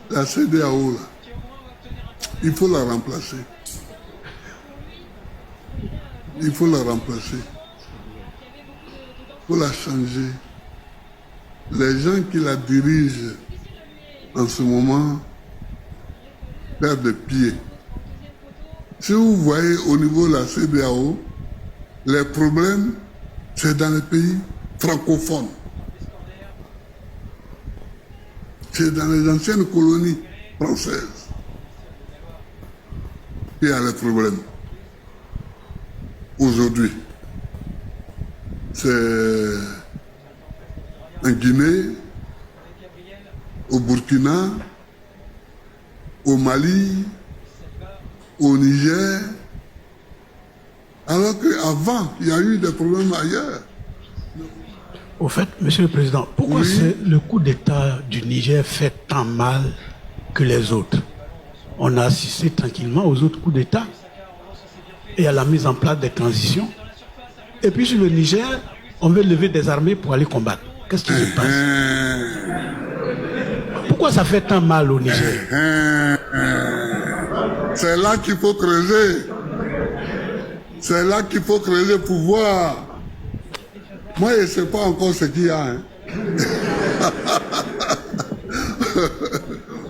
La CEDEAO, là, il faut la remplacer. Il faut la remplacer. Il faut la changer. Les gens qui la dirigent en ce moment perdent pied. Si vous voyez au niveau de la CEDEAO, les problèmes, c'est dans les pays francophones. C'est dans les anciennes colonies françaises qu'il y a les problèmes. Aujourd'hui, c'est en Guinée, au Burkina, au Mali, au Niger, alors qu'avant, il y a eu des problèmes ailleurs. Au fait, Monsieur le Président, pourquoi le coup d'État du Niger fait tant mal que les autres? On a assisté tranquillement aux autres coups d'État et à la mise en place des transitions. Et puis sur le Niger, on veut lever des armées pour aller combattre. Qu'est-ce qui se passe? Pourquoi ça fait tant mal au Niger? C'est là qu'il faut creuser. C'est là qu'il faut creuser pour voir. Moi, je ne sais pas encore ce qu'il y a. Hein.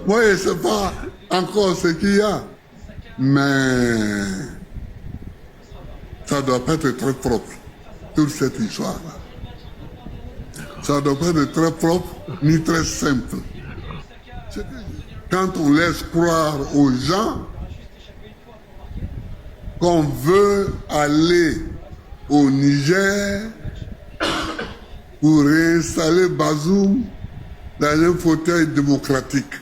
Moi, je ne sais pas encore ce qu'il y a. Mais ça doit pas être très propre, toute cette histoire-là. Ça ne doit pas être très propre, ni très simple. Quand on laisse croire aux gens qu'on veut aller au Niger pour réinstaller Bazoum dans un fauteuil démocratique.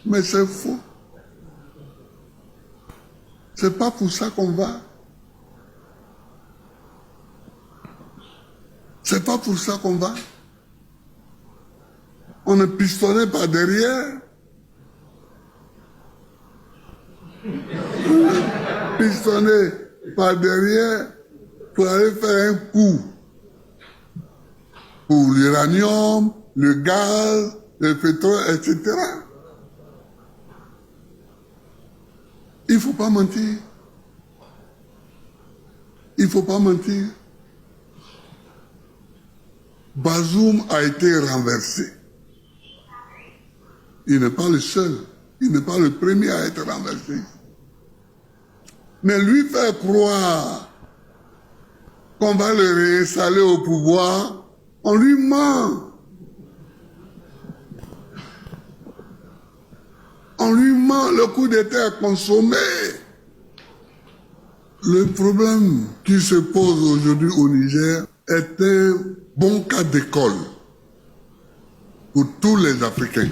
Mais c'est faux. C'est pas pour ça qu'on va. C'est pas pour ça qu'on va. On est pistonné par derrière. Pistonné par derrière pour aller faire un coup pour l'uranium, le gaz, le pétrole, etc. Il ne faut pas mentir. Il ne faut pas mentir. Bazoum a été renversé. Il n'est pas le seul. Il n'est pas le premier à être renversé. Mais lui faire croire qu'on va le réinstaller au pouvoir, on lui ment. On lui ment, le coup d'État est consommé. Le problème qui se pose aujourd'hui au Niger est un bon cas d'école pour tous les Africains.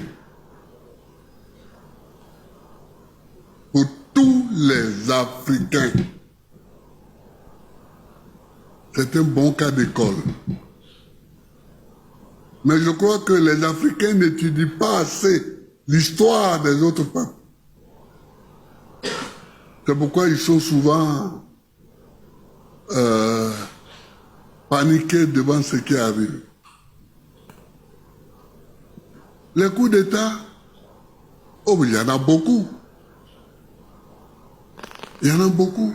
Pour tous les Africains. C'est un bon cas d'école. Mais je crois que les Africains n'étudient pas assez l'histoire des autres peuples. C'est pourquoi ils sont souvent paniqués devant ce qui arrive. Les coups d'État, oh, il y en a beaucoup. Il y en a beaucoup.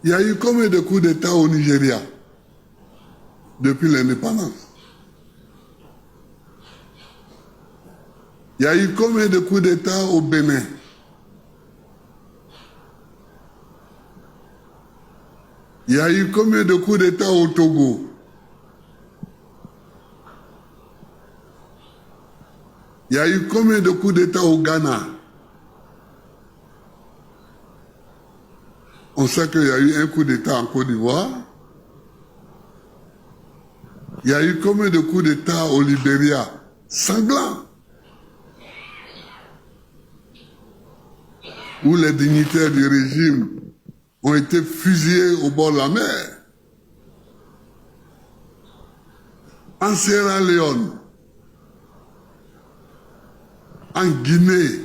Il y a eu combien de coups d'État au Nigeria depuis l'indépendance? Il y a eu combien de coups d'État au Bénin? Il y a eu combien de coups d'État au Togo? Il y a eu combien de coups d'État au Ghana? On sait qu'il y a eu un coup d'État en Côte d'Ivoire. Il y a eu combien de coups d'État au Libéria? Sanglants. Où les dignitaires du régime ont été fusillés au bord de la mer. En Sierra Leone, en Guinée,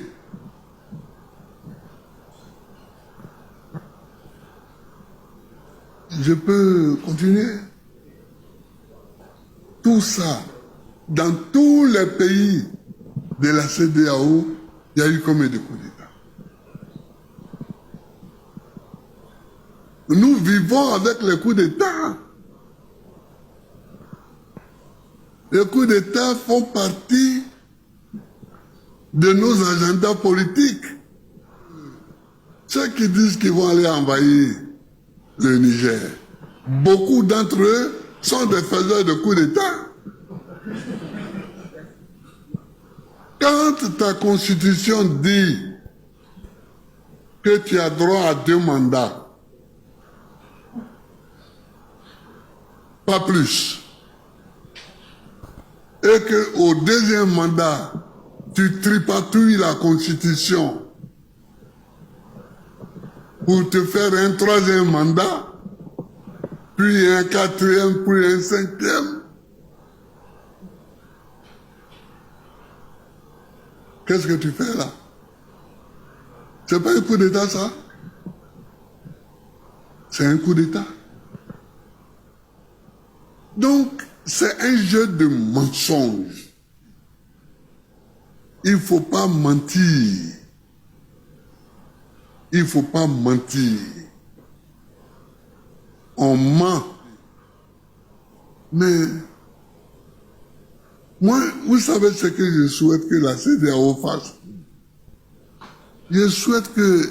je peux continuer. Tout ça dans tous les pays de la CEDEAO, il y a eu combien de coups d'État? Nous vivons avec les coups d'État. Les coups d'État font partie de nos agendas politiques. Ceux qui disent qu'ils vont aller envahir le Niger, beaucoup d'entre eux sont des faiseurs de coups d'État. Quand ta constitution dit que tu as droit à 2 mandats, pas plus, et qu'au 2e mandat, tu tripatouilles la constitution pour te faire un 3e mandat, puis un 4e, puis un 5e. Qu'est-ce que tu fais là? C'est pas un coup d'État ça? C'est un coup d'État. Donc, c'est un jeu de mensonges. Il ne faut pas mentir. Il ne faut pas mentir. On ment. Mais, moi, vous savez ce que je souhaite que la CEDEAO fasse? Je souhaite que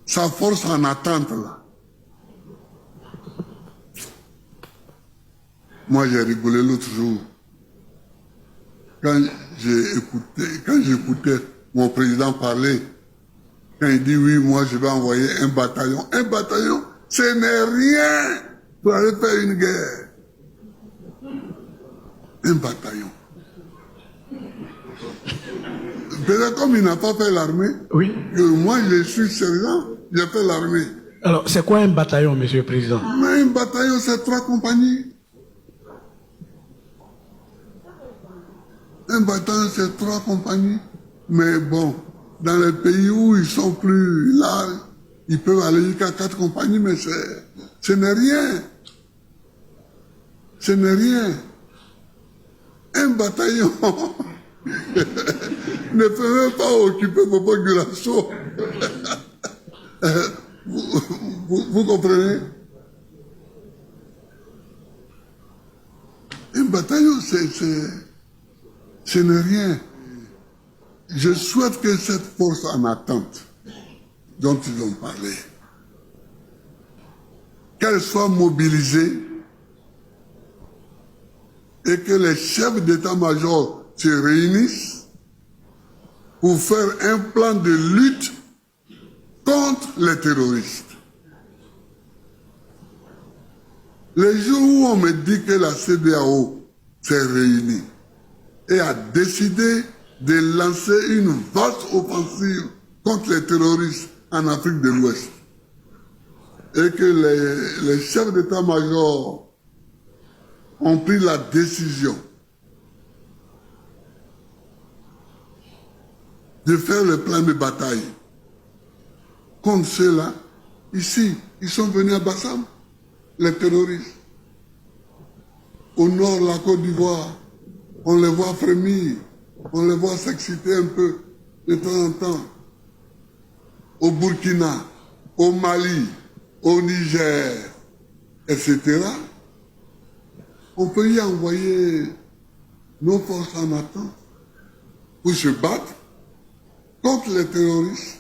sa force en attente là. Moi, j'ai rigolé l'autre jour. Quand j'écoutais mon président parler, quand il dit oui, moi je vais envoyer un bataillon. Un bataillon, ce n'est rien pour aller faire une guerre. Un bataillon. Peut-être comme il n'a pas fait l'armée, Oui. moi je suis sergent, j'ai fait l'armée. Alors, c'est quoi un bataillon, Monsieur le Président? Mais un bataillon, c'est 3 compagnies. Un bataillon, c'est 3 compagnies. Mais bon, dans les pays où ils sont plus larges, ils peuvent aller jusqu'à 4 compagnies, mais ce n'est rien. Ce n'est rien. Un bataillon ne peut même pas occuper Bobo Gulasso. Vous comprenez? Un bataillon, ce n'est rien. Je souhaite que cette force en attente dont ils ont parlé, qu'elle soit mobilisée et que les chefs d'état-major se réunissent pour faire un plan de lutte contre les terroristes. Les jours où on me dit que la CEDEAO s'est réunie et a décidé de lancer une vaste offensive contre les terroristes en Afrique de l'Ouest, et que les chefs d'état-major ont pris la décision de faire le plan de bataille contre ceux-là, ici, ils sont venus à Bassam, les terroristes. Au nord, la Côte d'Ivoire, on les voit frémir, on les voit s'exciter un peu de temps en temps. Au Burkina, au Mali, au Niger, etc. On peut y envoyer nos forces en attente pour se battre contre les terroristes.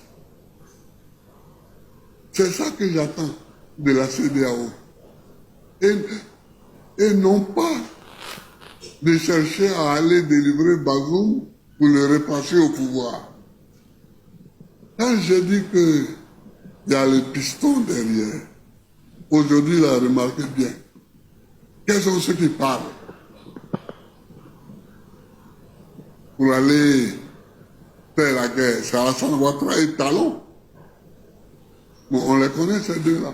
C'est ça que j'attends de la CEDEAO. Et non pas de chercher à aller délivrer Bazoum pour le repasser au pouvoir. Quand je dis qu'il y a le piston derrière, aujourd'hui, là, remarquez bien, quels sont ceux qui parlent pour aller faire la guerre? C'est Hassan Ouattara et Talon. Bon, on les connaît, ces deux-là.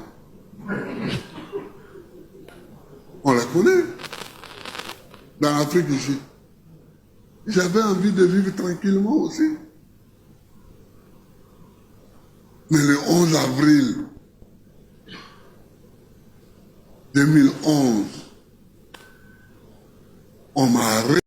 On les connaît. Dans l'Afrique ici. J'avais envie de vivre tranquillement aussi. Mais le 11 avril 2011, on m'a arrêté.